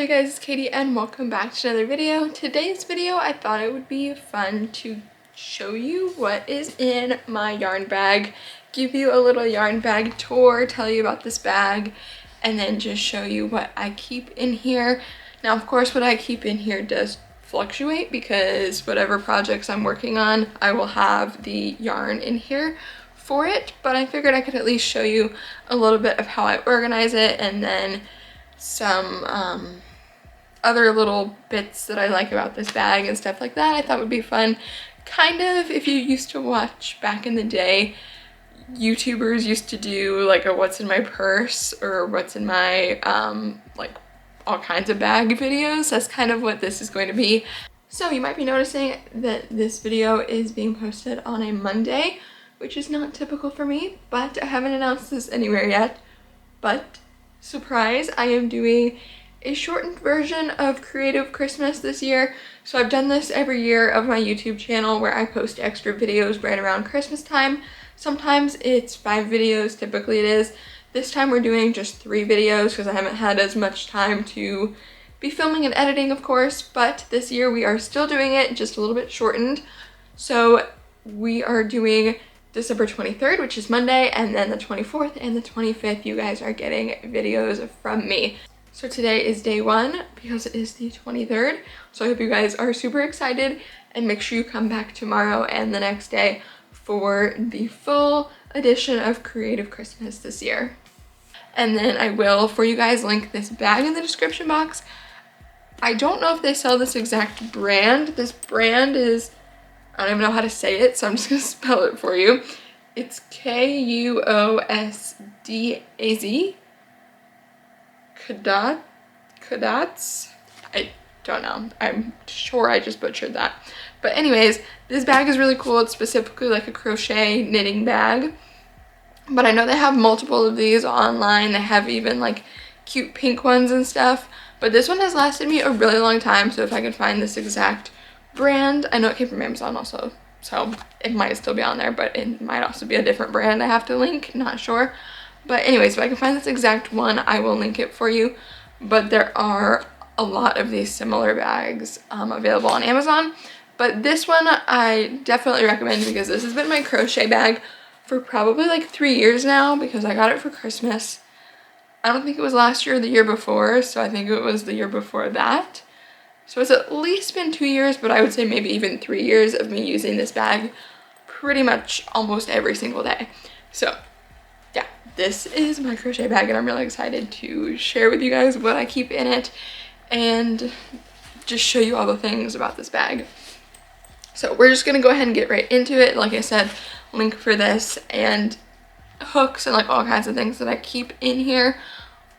Hello guys, it's Katie and welcome back to another video. Today's video, I thought it would be fun to show you what is in my yarn bag, give you a little yarn bag tour, tell you about this bag, and then just show you what I keep in here. Now, of course, what I keep in here does fluctuate because whatever projects I'm working on, I will have the yarn in here for it, but I figured I could at least show you a little bit of how I organize it and then some other little bits that I like about this bag and stuff like that. I thought would be fun. Kind of, if you used to watch back in the day, YouTubers used to do like a what's in my purse or what's in my like all kinds of bag videos. That's kind of what this is going to be. So you might be noticing that this video is being posted on a Monday, which is not typical for me, but I haven't announced this anywhere yet. But surprise, I am doing a shortened version of Creative Christmas this year. So I've done this every year of my YouTube channel where I post extra videos right around Christmas time. Sometimes it's 5 videos, typically it is. This time we're doing just 3 videos because I haven't had as much time to be filming and editing, of course, but this year we are still doing it just a little bit shortened. So we are doing December 23rd, which is Monday, and then the 24th and the 25th, you guys are getting videos from me. So today is day 1 because it is the 23rd. So I hope you guys are super excited and make sure you come back tomorrow and the next day for the full edition of Creative Christmas this year. And then I will, for you guys, link this bag in the description box. I don't know if they sell this exact brand. This brand is, I don't even know how to say it, so I'm just gonna spell it for you. It's Kuosdaz. Kudats? I don't know. I'm sure I just butchered that. But anyways, this bag is really cool. It's specifically like a crochet knitting bag. But I know they have multiple of these online. They have even like cute pink ones and stuff. But this one has lasted me a really long time. So if I can find this exact brand, I know it came from Amazon also, so it might still be on there, but it might also be a different brand I have to link, not sure. But anyways, if I can find this exact one, I will link it for you. But there are a lot of these similar bags available on Amazon, but this one I definitely recommend because this has been my crochet bag for probably like 3 years now because I got it for Christmas. I don't think it was last year or the year before, so I think it was the year before that. So it's at least been 2 years, but I would say maybe even 3 years of me using this bag pretty much almost every single day. So yeah, this is my crochet bag and I'm really excited to share with you guys what I keep in it and just show you all the things about this bag. So we're just gonna go ahead and get right into it. Like I said, link for this and hooks and like all kinds of things that I keep in here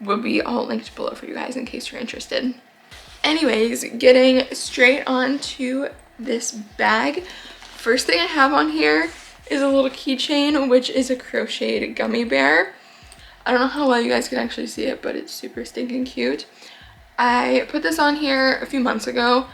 will be all linked below for you guys in case you're interested. Anyways, getting straight on to this bag. First thing I have on here is a little keychain, which is a crocheted gummy bear. I don't know how well you guys can actually see it, but it's super stinking cute. I put this on here a few months ago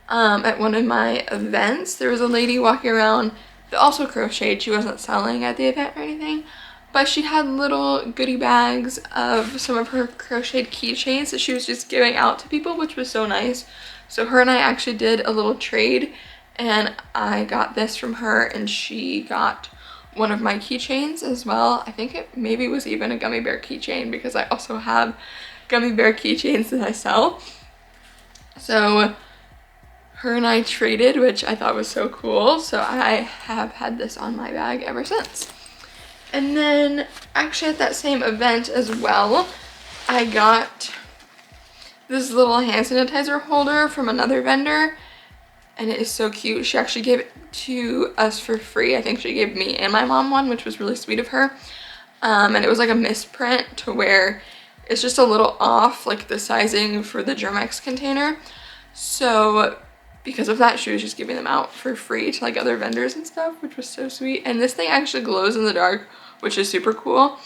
at one of my events. There was a lady walking around that also crocheted. She wasn't selling at the event or anything, but she had little goodie bags of some of her crocheted keychains that she was just giving out to people, which was so nice. So her and I actually did a little trade and I got this from her and she got one of my keychains as well. I think it maybe was even a gummy bear keychain because I also have gummy bear keychains that I sell. So her and I traded, which I thought was so cool. So I have had this on my bag ever since. And then actually at that same event as well, I got this little hand sanitizer holder from another vendor and it is so cute. She actually gave it to us for free. I think she gave me and my mom one, which was really sweet of her. And it was like a misprint to where it's just a little off, like the sizing for the Germex container. So because of that, she was just giving them out for free to like other vendors and stuff, which was so sweet. And this thing actually glows in the dark, which is super cool.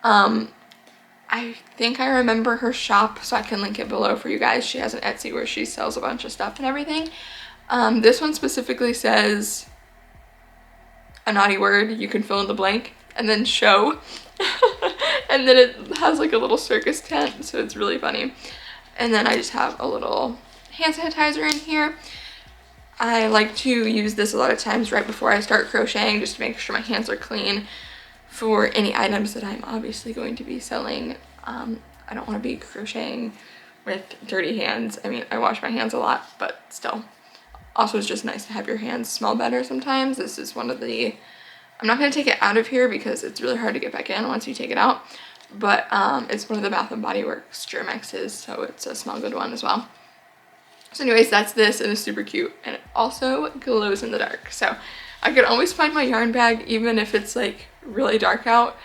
I think I remember her shop, so I can link it below for you guys. She has an Etsy where she sells a bunch of stuff and everything. This one specifically says a naughty word, you can fill in the blank, and then show. And then it has like a little circus tent, so it's really funny. And then I just have a little hand sanitizer in here. I like to use this a lot of times right before I start crocheting, just to make sure my hands are clean for any items that I'm obviously going to be selling. I don't want to be crocheting with dirty hands. I mean, I wash my hands a lot, but still. Also, it's just nice to have your hands smell better sometimes. This is one of the, I'm not going to take it out of here because it's really hard to get back in once you take it out, but it's one of the Bath & Body Works Germexes, so it's a smell good one as well. So anyways, that's this, and it's super cute, and it also glows in the dark. So I can always find my yarn bag even if it's like really dark out.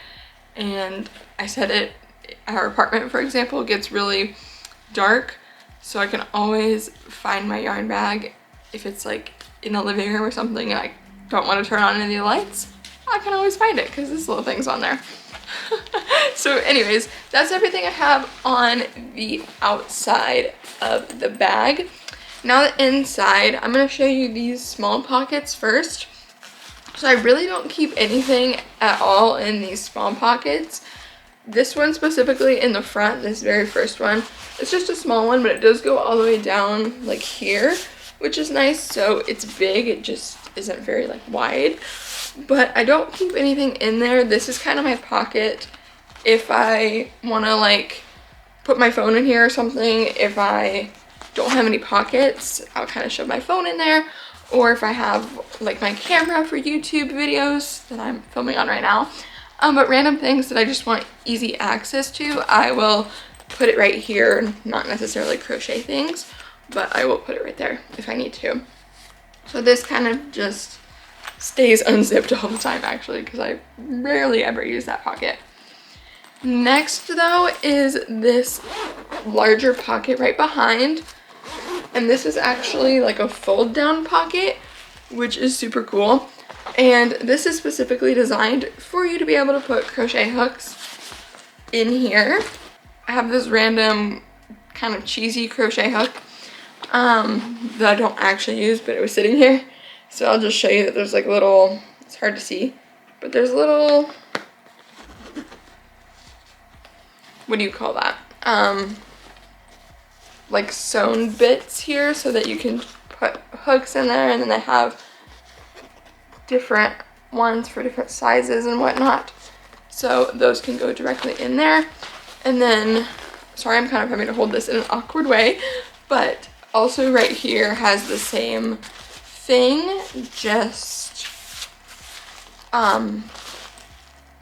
And I said it, our apartment, for example, gets really dark, so I can always find my yarn bag if it's like in a living room or something and I don't want to turn on any lights. I can always find it because this little thing's on there. So anyways, that's everything I have on the outside of the bag. Now the inside, I'm going to show you these small pockets first. So I really don't keep anything at all in these small pockets. This one specifically in the front, this very first one, it's just a small one, but it does go all the way down like here, which is nice. So it's big, it just isn't very like wide. But I don't keep anything in there. This is kind of my pocket if I want to like put my phone in here or something. If I don't have any pockets, I'll kind of shove my phone in there. Or if I have like my camera for YouTube videos that I'm filming on right now. But random things that I just want easy access to, I will put it right here. Not necessarily crochet things, but I will put it right there if I need to. So this kind of just stays unzipped all the time actually, because I rarely ever use that pocket. Next though is this larger pocket right behind, and this is actually like a fold down pocket, which is super cool. And this is specifically designed for you to be able to put crochet hooks in here. I have this random kind of cheesy crochet hook that I don't actually use, but it was sitting here. So I'll just show you that there's like little, it's hard to see, but there's little, what do you call that? Like sewn bits here so that you can put hooks in there, and then they have different ones for different sizes and whatnot. So those can go directly in there. And then, sorry, I'm kind of having to hold this in an awkward way, but also right here has the same thing, just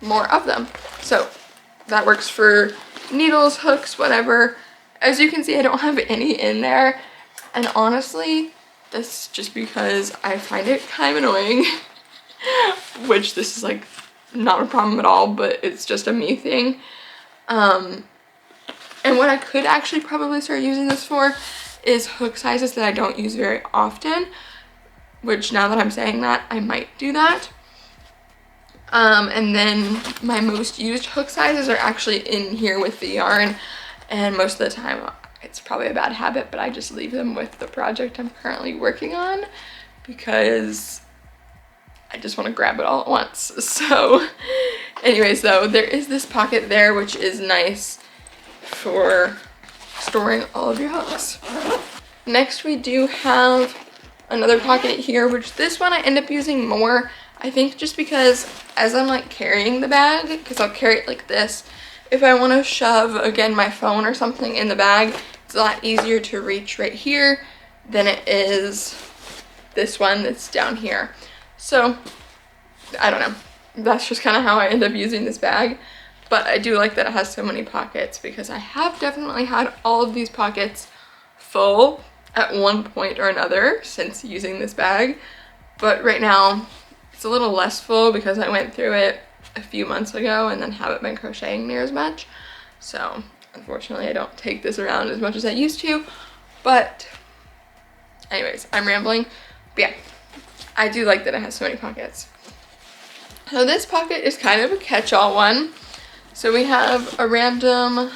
more of them. So that works for needles, hooks, whatever. As you can see, I don't have any in there, and honestly, that's just because I find it kind of annoying. Which this is like not a problem at all, but it's just a me thing. And what I could actually probably start using this for is hook sizes that I don't use very often, which now that I'm saying that, I might do that. And then my most used hook sizes are actually in here with the yarn, and most of the time it's probably a bad habit, but I just leave them with the project I'm currently working on because I just want to grab it all at once. So anyways though, there is this pocket there which is nice for storing all of your hooks. Next we do have another pocket here, which this one I end up using more, I think just because as I'm like carrying the bag, because I'll carry it like this, if I want to shove again my phone or something in the bag, it's a lot easier to reach right here than it is this one that's down here. So I don't know, that's just kind of how I end up using this bag. But I do like that it has so many pockets, because I have definitely had all of these pockets full at one point or another since using this bag. But right now it's a little less full because I went through it a few months ago and then haven't been crocheting near as much. So unfortunately I don't take this around as much as I used to. But anyways, I'm rambling. But yeah, I do like that it has so many pockets. So this pocket is kind of a catch-all one. So we have a random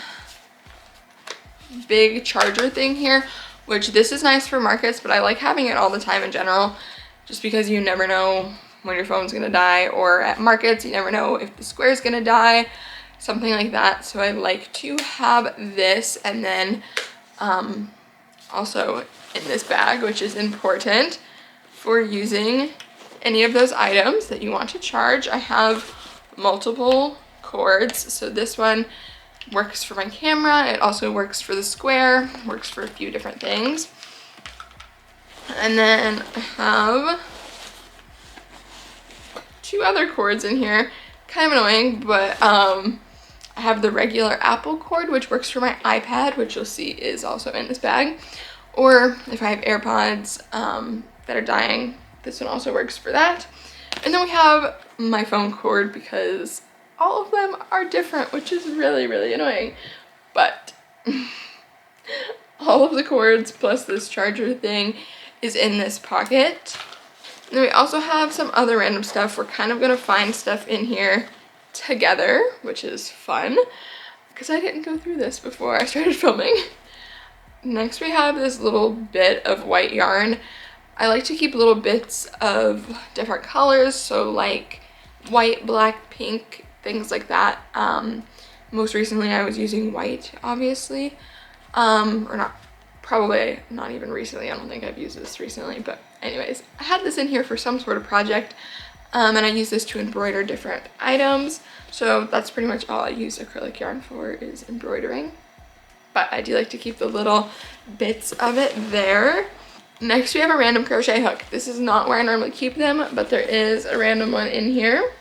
big charger thing here, which this is nice for markets, but I like having it all the time in general, just because you never know when your phone's gonna die, or at markets you never know if the square's gonna die, something like that. So I like to have this, and then also in this bag, which is important for using any of those items that you want to charge. I have multiple cords, so this one works for my camera, it also works for the square, works for a few different things. And then I have 2 other cords in here, kind of annoying, but I have the regular Apple cord, which works for my iPad, which you'll see is also in this bag. Or if I have AirPods that are dying, this one also works for that. And then we have my phone cord because all of them are different, which is really, really annoying. But all of the cords plus this charger thing is in this pocket. And then we also have some other random stuff. We're kind of gonna find stuff in here together, which is fun because I didn't go through this before I started filming. Next we have this little bit of white yarn. I like to keep little bits of different colors, so like white, black, pink, things like that. Most recently I was using white, obviously, or not, probably not even recently. I don't think I've used this recently, but anyways, I had this in here for some sort of project, and I use this to embroider different items. So that's pretty much all I use acrylic yarn for, is embroidering. But I do like to keep the little bits of it there. Next we have a random crochet hook. This is not where I normally keep them, but there is a random one in here.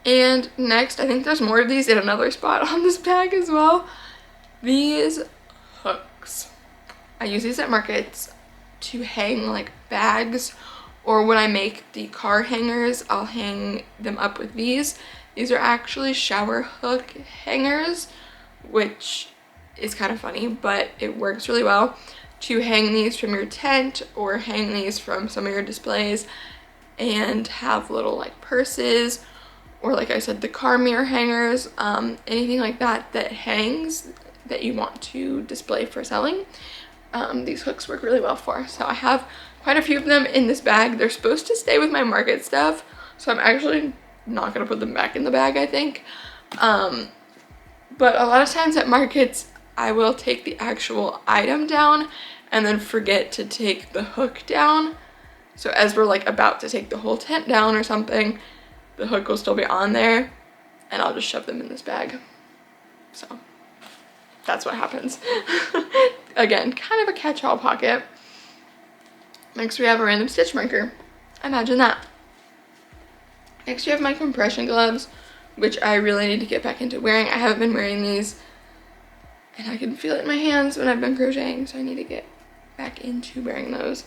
And next, I think there's more of these in another spot on this bag as well. These hooks. I use these at markets to hang like bags, or when I make the car hangers, I'll hang them up with these. These are actually shower hook hangers, which is kind of funny, but it works really well to hang these from your tent or hang these from some of your displays and have little like purses, or like I said, the car mirror hangers, anything like that that hangs that you want to display for selling. These hooks work really well for. So I have quite a few of them in this bag. They're supposed to stay with my market stuff, so I'm actually not gonna put them back in the bag, I think. But a lot of times at markets, I will take the actual item down and then forget to take the hook down. So as we're like about to take the whole tent down or something, the hook will still be on there and I'll just shove them in this bag. So that's what happens. Again, kind of a catch-all pocket. Next we have a random stitch marker. Imagine that. Next we have my compression gloves, which I really need to get back into wearing. I haven't been wearing these and I can feel it in my hands when I've been crocheting, so I need to get back into wearing those.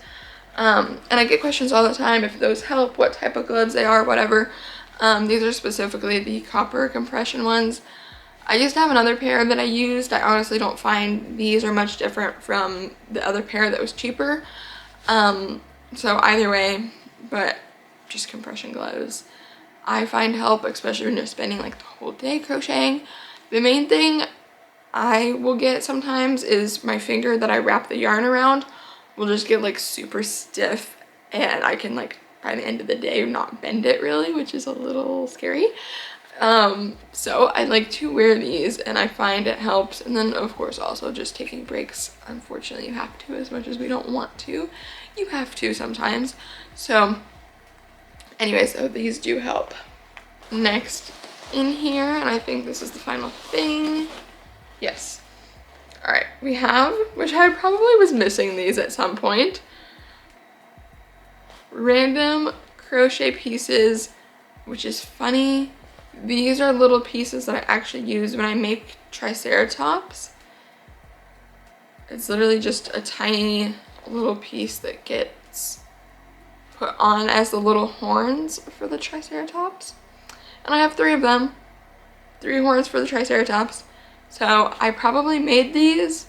And I get questions all the time if those help, what type of gloves they are, whatever. These are specifically the copper compression ones. I used to have another pair that I used. I honestly don't find these are much different from the other pair that was cheaper. So either way, but just compression gloves I find help, especially when you're spending like the whole day crocheting. The main thing I will get sometimes is my finger that I wrap the yarn around will just get like super stiff, and I can like by the end of the day not bend it really, which is a little scary. So I like to wear these and I find it helps. And then of course also just taking breaks. Unfortunately you have to, as much as we don't want to, you have to sometimes. So anyways, so these do help. Next in here, and I think this is the final thing. Yes. All right, we have, which I probably was missing these at some point, random crochet pieces, which is funny. These are little pieces that I actually use when I make triceratops. It's literally just a tiny little piece that gets put on as the little horns for the triceratops. And I have 3 of them, 3 horns for the triceratops. So I probably made these,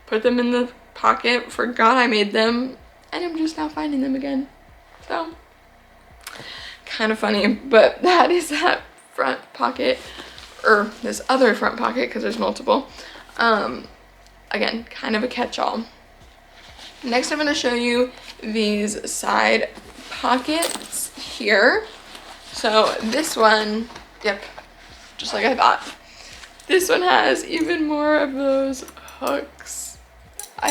put them in the pocket, forgot I made them, and I'm just now finding them again. So kind of funny, but that is that front pocket, or this other front pocket because there's multiple. Again, kind of a catch-all. Next I'm going to show you these side pockets here. So this one, yep, just like I thought. This one has even more of those hooks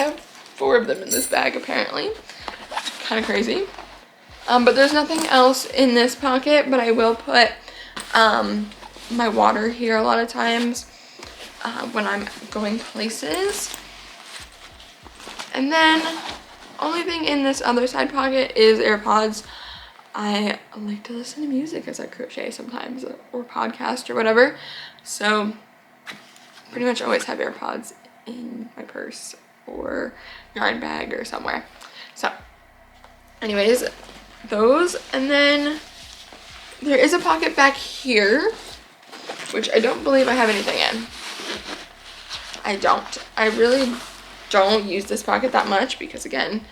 have 4 of them in this bag apparently. Kind of crazy. But there's nothing else in this pocket, but I will put my water here a lot of times when I'm going places. And then only thing in this other side pocket is AirPods. I like to listen to music as I crochet sometimes, or podcast or whatever. So pretty much always have AirPods in my purse or yarn bag or somewhere. So anyways, those. And then there is a pocket back here, which I don't believe I have anything in. I don't. I really don't use this pocket that much because, again,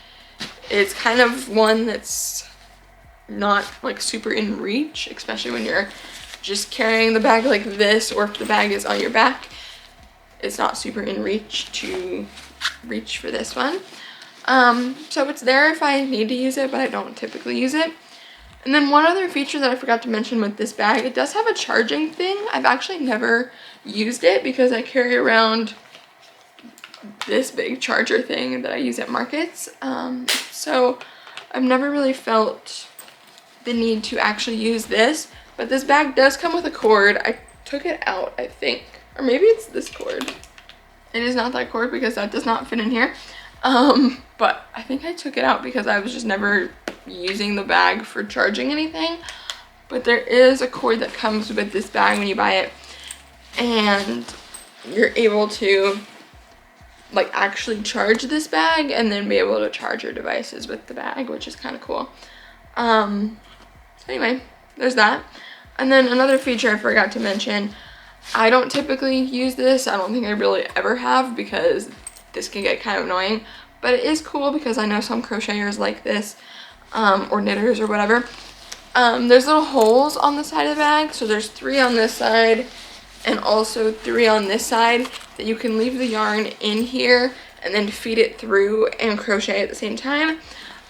it's kind of one that's not like super in reach, especially when you're just carrying the bag like this, or if the bag is on your back, it's not super in reach to reach for this one. So it's there if I need to use it, but I don't typically use it. And then one other feature that I forgot to mention with this bag, it does have a charging thing. I've actually never used it because I carry around this big charger thing that I use at markets. So I've never really felt the need to actually use this, but this bag does come with a cord. I took it out, I think, or maybe it's this cord. It is not that cord because that does not fit in here. But I think I took it out because I was just never using the bag for charging anything. But there is a cord that comes with this bag when you buy it, and you're able to like actually charge this bag and then be able to charge your devices with the bag, which is kind of cool. So anyway, there's that. And then another feature I forgot to mention, I don't typically use this. I don't think I really ever have because this can get kind of annoying, but it is cool because I know some crocheters like this, or knitters or whatever. There's little holes on the side of the bag, so there's 3 on this side and also 3 on this side that you can leave the yarn in here and then feed it through and crochet at the same time.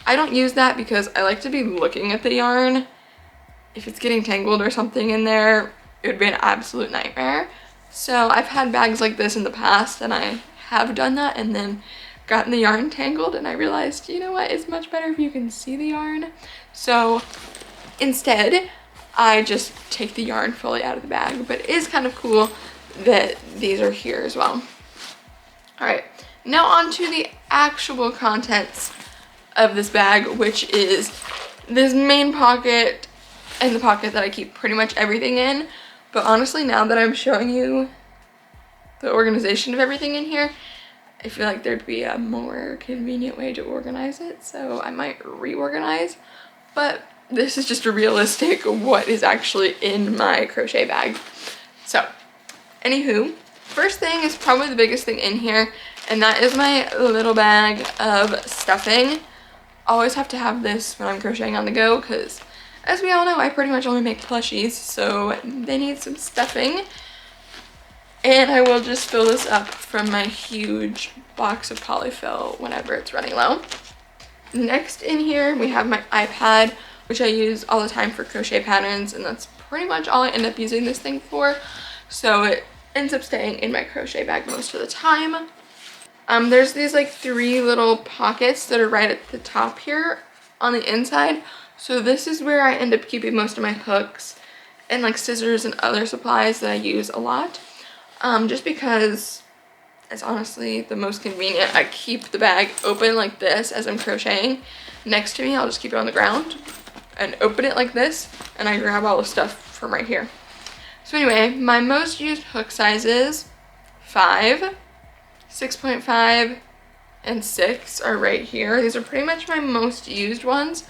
I don't use that because I like to be looking at the yarn. If it's getting tangled or something in there, it would be an absolute nightmare. So I've had bags like this in the past and I have done that and then gotten the yarn tangled, and I realized, you know what, it's much better if you can see the yarn. So instead, I just take the yarn fully out of the bag, but it is kind of cool that these are here as well. All right, now on to the actual contents of this bag, which is this main pocket and the pocket that I keep pretty much everything in. But honestly, now that I'm showing you the organization of everything in here, I feel like there'd be a more convenient way to organize it, so I might reorganize. But this is just a realistic what is actually in my crochet bag. So, anywho, first thing is probably the biggest thing in here, and that is my little bag of stuffing. Always have to have this when I'm crocheting on the go because, as we all know, I pretty much only make plushies, so they need some stuffing. And I will just fill this up from my huge box of polyfill whenever it's running low. Next in here, we have my iPad, which I use all the time for crochet patterns, and that's pretty much all I end up using this thing for. So it ends up staying in my crochet bag most of the time. There's these like 3 little pockets that are right at the top here on the inside. So this is where I end up keeping most of my hooks and like scissors and other supplies that I use a lot. Just because it's honestly the most convenient. I keep the bag open like this as I'm crocheting next to me. I'll just keep it on the ground and open it like this, and I grab all the stuff from right here. So anyway, my most used hook sizes, 5, 6.5, and 6 are right here. These are pretty much my most used ones.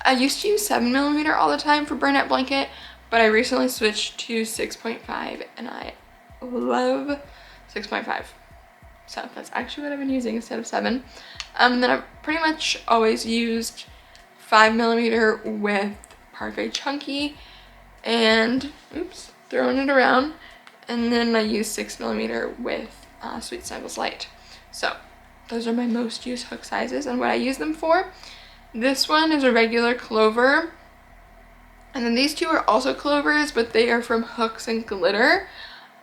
I used to use 7mm all the time for burnout blanket, but I recently switched to 6.5 and I love 6.5. So that's actually what I've been using instead of 7. Then I've pretty much always used 5mm with Parfait Chunky and, oops, throwing it around. And then I use 6mm with Sweet Snuggles Light. So those are my most used hook sizes and what I use them for. This one is a regular clover. And then these 2 are also clovers, but they are from Hooks and Glitter,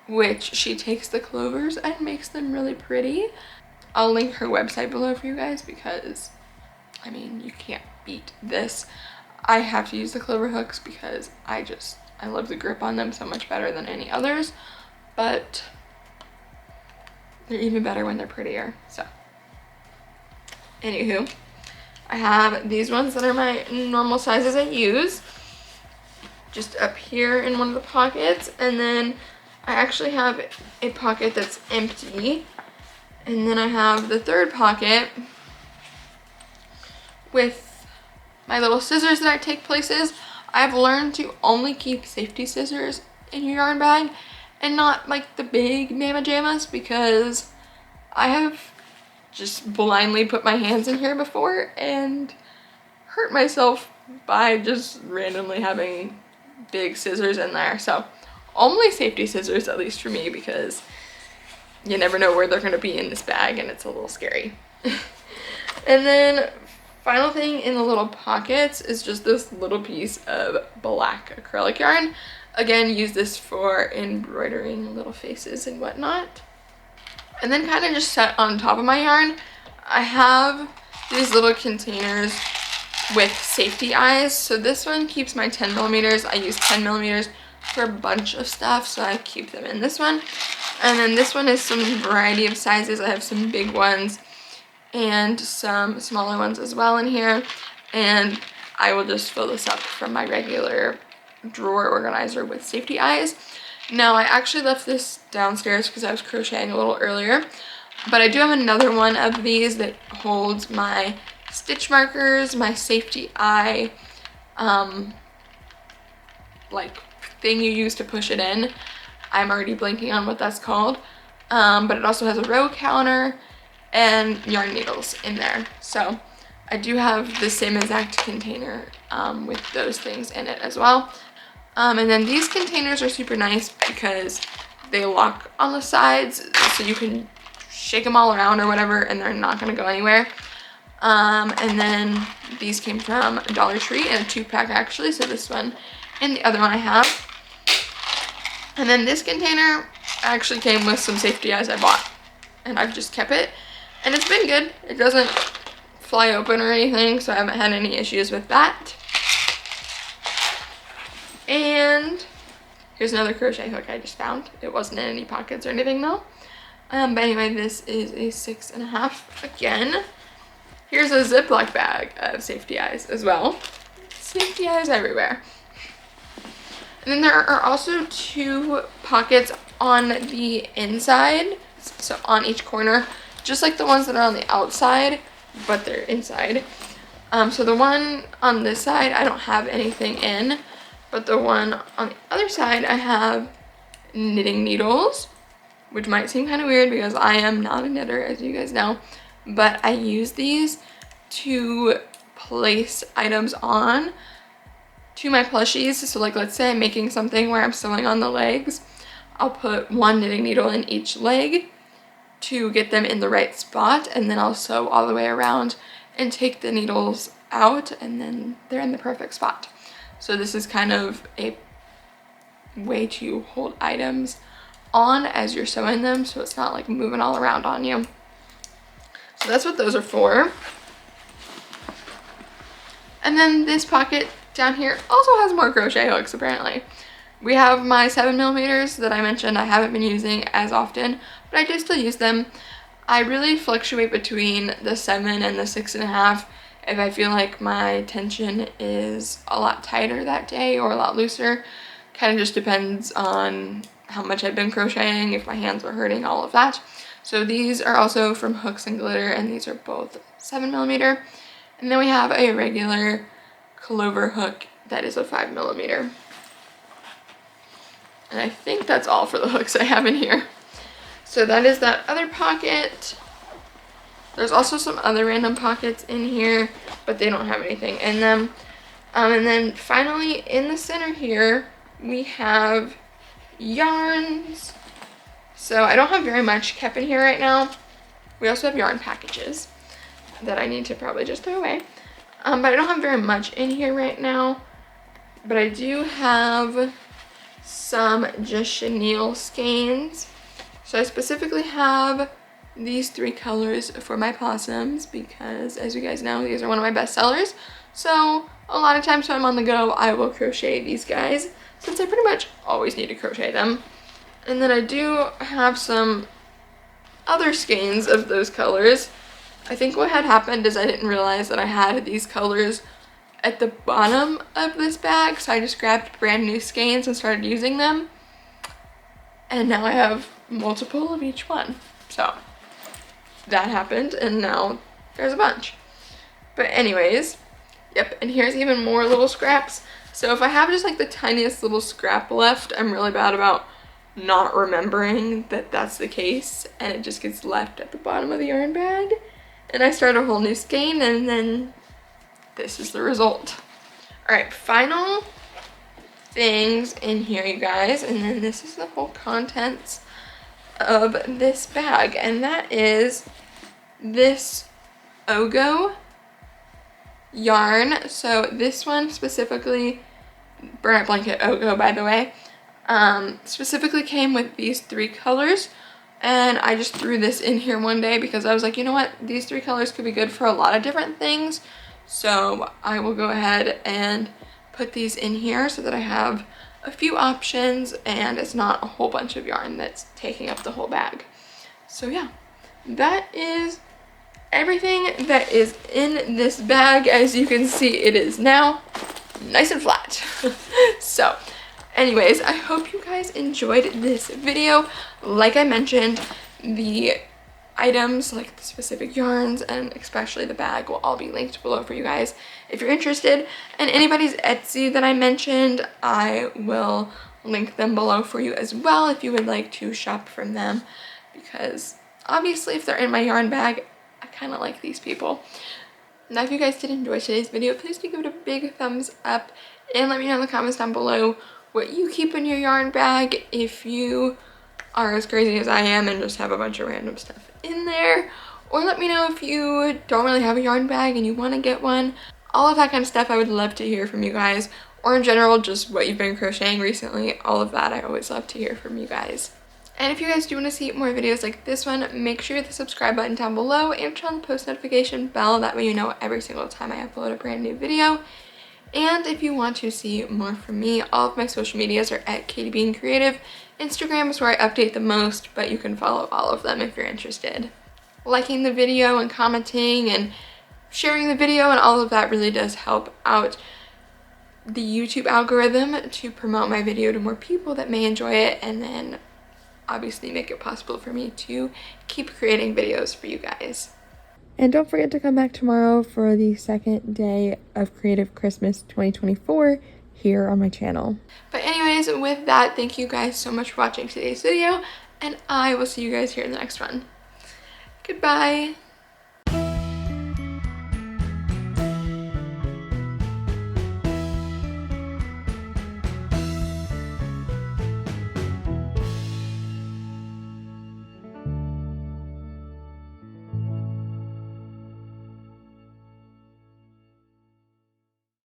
which she takes the clovers and makes them really pretty. I'll link her website below for you guys because, I mean, you can't beat this. I have to use the clover hooks because I love the grip on them so much better than any others, but they're even better when they're prettier. So anywho, I have these ones that are my normal sizes I use, just up here in one of the pockets, and then I actually have a pocket that's empty, and then I have the third pocket with my little scissors that I take places. I've learned to only keep safety scissors in your yarn bag and not like the big mamma jammas, because I have just blindly put my hands in here before and hurt myself by just randomly having big scissors in there. So only safety scissors, at least for me, because you never know where they're going to be in this bag and it's a little scary. And then final thing in the little pockets is just this little piece of black acrylic yarn. Again, use this for embroidering little faces and whatnot. And then kind of just set on top of my yarn, I have these little containers with safety eyes. So this one keeps my 10 millimeters. I use 10 millimeters for a bunch of stuff, so I keep them in this one. And then this one is some variety of sizes. I have some big ones and some smaller ones as well in here. And I will just fill this up from my regular drawer organizer with safety eyes. Now, I actually left this downstairs because I was crocheting a little earlier, but I do have another one of these that holds my stitch markers, my safety eye, like thing you use to push it in. I'm already blanking on what that's called, but it also has a row counter and yarn needles in there. So I do have the same exact container with those things in it as well. And then these containers are super nice because they lock on the sides, so you can shake them all around or whatever and they're not going to go anywhere. And then these came from Dollar Tree in a 2-pack actually, so this one and the other one I have. And then this container actually came with some safety eyes I bought, and I've just kept it, and it's been good. It doesn't fly open or anything, so I haven't had any issues with that. And here's another crochet hook I just found. It wasn't in any pockets or anything though. But anyway, this is a 6.5 again. Here's a Ziploc bag of safety eyes as well. Safety eyes everywhere. And then there are also 2 pockets on the inside, so on each corner, just like the ones that are on the outside, but they're inside. So the one on this side I don't have anything in, but the one on the other side I have knitting needles, which might seem kind of weird because I am not a knitter, as you guys know, but I use these to place items on to my plushies. So like, let's say I'm making something where I'm sewing on the legs, I'll put one knitting needle in each leg to get them in the right spot, and then I'll sew all the way around and take the needles out, and then they're in the perfect spot. So this is kind of a way to hold items on as you're sewing them, so it's not like moving all around on you. So that's what those are for. And then this pocket down here also has more crochet hooks apparently. We have my 7 millimeters that I mentioned I haven't been using as often, but I do still use them. I really fluctuate between the 7 and the 6.5 if I feel like my tension is a lot tighter that day or a lot looser. Kind of just depends on how much I've been crocheting, if my hands are hurting, all of that. So these are also from Hooks and Glitter, and these are both 7 millimeter. And then we have a regular clover hook that is a 5 millimeter. And I think that's all for the hooks I have in here. So that is that other pocket. There's also some other random pockets in here, but they don't have anything in them. And then finally in the center here, we have yarns. So I don't have very much kept in here right now. We also have yarn packages that I need to probably just throw away. But I don't have very much in here right now. But I do have some just chenille skeins. So I specifically have these 3 colors for my possums because, as you guys know, these are one of my best sellers. So a lot of times when I'm on the go, I will crochet these guys since I pretty much always need to crochet them. And then I do have some other skeins of those colors. I think what had happened is I didn't realize that I had these colors at the bottom of this bag, so I just grabbed brand new skeins and started using them. And now I have multiple of each one. So that happened, and now there's a bunch. But anyways, yep, and here's even more little scraps. So if I have just like the tiniest little scrap left, I'm really bad about not remembering that that's the case, and it just gets left at the bottom of the yarn bag. And I start a whole new skein, and then this is the result. All right, final things in here, you guys, and then this is the whole contents of this bag, and that is this Ogo yarn. So this one specifically, Burnout Blanket Ogo, by the way, specifically came with these 3 colors, and I just threw this in here one day because I was like, you know what, these 3 colors could be good for a lot of different things, so I will go ahead and put these in here so that I have a few options and it's not a whole bunch of yarn that's taking up the whole bag. So yeah, that is everything that is in this bag. As you can see, it is now nice and flat. So anyways, I hope you guys enjoyed this video. Like I mentioned, the items, like the specific yarns and especially the bag, will all be linked below for you guys if you're interested. And anybody's Etsy that I mentioned, I will link them below for you as well if you would like to shop from them, because obviously if they're in my yarn bag, I kind of like these people. Now if you guys did enjoy today's video, please do give it a big thumbs up and let me know in the comments down below what you keep in your yarn bag, if you are as crazy as I am and just have a bunch of random stuff in there, or let me know if you don't really have a yarn bag and you want to get one. All of that kind of stuff I would love to hear from you guys, or in general just what you've been crocheting recently. All of that I always love to hear from you guys. And if you guys do want to see more videos like this one, make sure you hit the subscribe button down below and turn on the post notification bell, that way you know every single time I upload a brand new video. And if you want to see more from me, all of my social medias are at Katie Bean Creative. Instagram is where I update the most, but you can follow all of them if you're interested. Liking the video and commenting and sharing the video and all of that really does help out the YouTube algorithm to promote my video to more people that may enjoy it, and then obviously make it possible for me to keep creating videos for you guys. And don't forget to come back tomorrow for the second day of Creative Christmas 2024 here on my channel. But anyways, with that, thank you guys so much for watching today's video, and I will see you guys here in the next one. Goodbye!